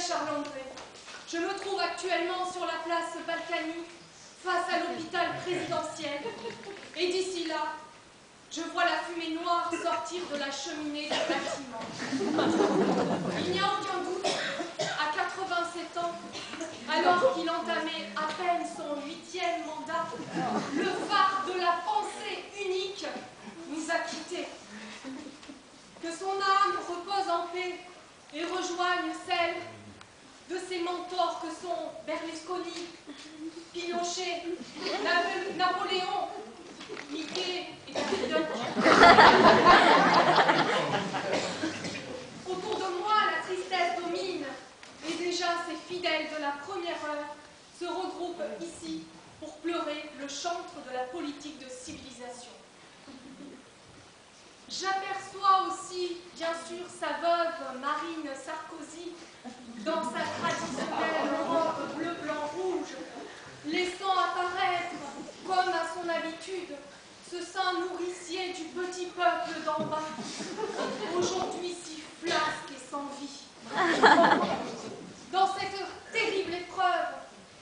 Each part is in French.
Charles-André. Je me trouve actuellement sur la place Balkany, face à l'hôpital présidentiel. Et d'ici là, je vois la fumée noire sortir de la cheminée du bâtiment. Il n'y a aucun doute, à 87 ans, alors qu'il entamait à peine son 8e mandat, le phare de la pensée unique nous a quittés. Que son âme repose en paix et rejoigne celle de ses mentors que sont Berlusconi, Pinochet, Napoléon, Mickey et Daffy Duck. Autour de moi, la tristesse domine et déjà ces fidèles de la première heure se regroupent ici pour pleurer le chantre de la politique de civilisation. J'aperçois aussi, bien sûr, sa veuve Marine Sarkozy dans sa traditionnelle robe bleu, blanc, rouge, laissant apparaître, comme à son habitude, ce sein nourricier du petit peuple d'en bas, aujourd'hui si flasque et sans vie. Dans cette terrible épreuve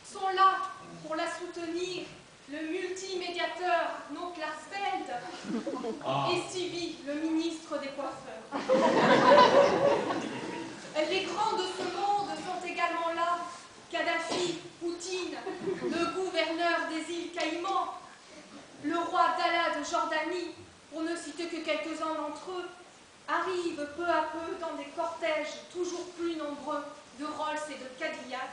sont là pour la soutenir le multimédiateur No Klarsfeld et Sivi, le ministre des Coiffeurs. Les grands de ce monde sont également là. Kadhafi, Poutine, le gouverneur des îles Caïmans, le roi Abdallah de Jordanie, pour ne citer que quelques-uns d'entre eux, arrivent peu à peu dans des cortèges toujours plus nombreux de Rolls et de Cadillac,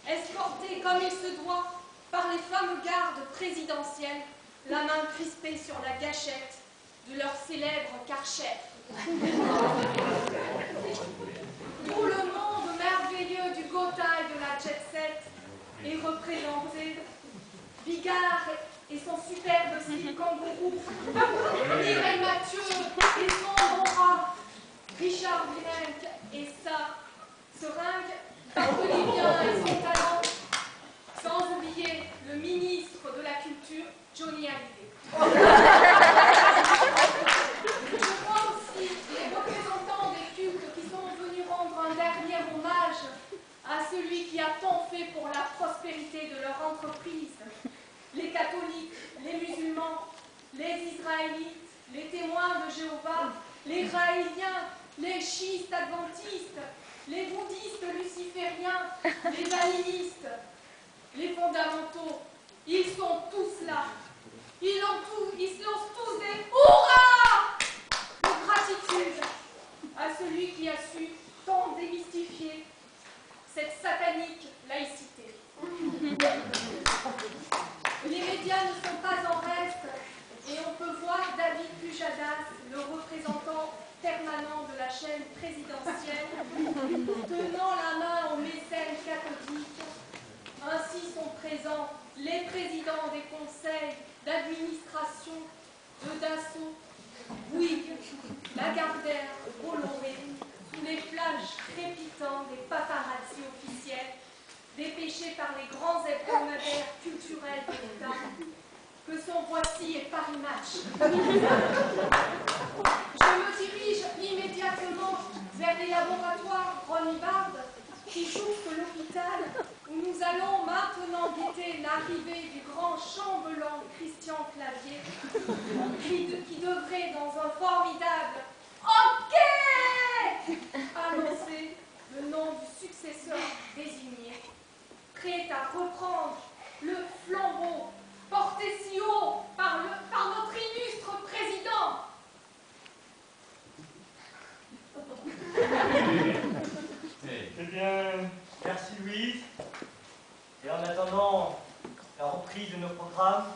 escortés comme il se doit par les fameux gardes présidentiels, la main crispée sur la gâchette de leur célèbre Karcher. Tout le monde merveilleux du Gotha et de la jet set est représenté. Bigard et son superbe style kangourou, Mireille Mathieu et son aura, Richard Virenque et sa seringue, Olivien et son talent, sans oublier le ministre de la Culture, Johnny Hallyday. Je vois aussi les représentants des cultes qui sont venus rendre un dernier hommage à celui qui a tant fait pour la prospérité de leur entreprise. Les catholiques, les musulmans, les israélites, les témoins de Jéhovah, les raéliens, les schistes adventistes, les bouddhistes lucifériens, les animistes, les fondamentaux, ils sont tous là. Ils lancent tous des hurrahs de gratitude à celui qui a su tant démystifier cette satanique laïcité. Les médias ne sont pas en reste et on peut voir David Pujadas, le représentant permanent de la chaîne présidentielle, tenant la main aux mécènes catholiques. Ainsi sont présents les présidents des conseils d'administration de Dassault, Bouygues, Lagardère, Bolloré, sous les flashs crépitants des paparazzi officiels, dépêchés par les grands hebdomadaires culturels de l'État, que sont Voici et Paris Match. Je me dirige immédiatement vers les laboratoires Ron Bard qui jouxtent l'hôpital où nous allons maintenant guetter l'arrivée du grand chambellan Christian Clavier qui devrait, dans un formidable OK, annoncer le nom du successeur désigné, prêt à reprendre le flambeau porté si haut par notre illustre président. Eh bien, merci Louise. Et en attendant la reprise de nos programmes,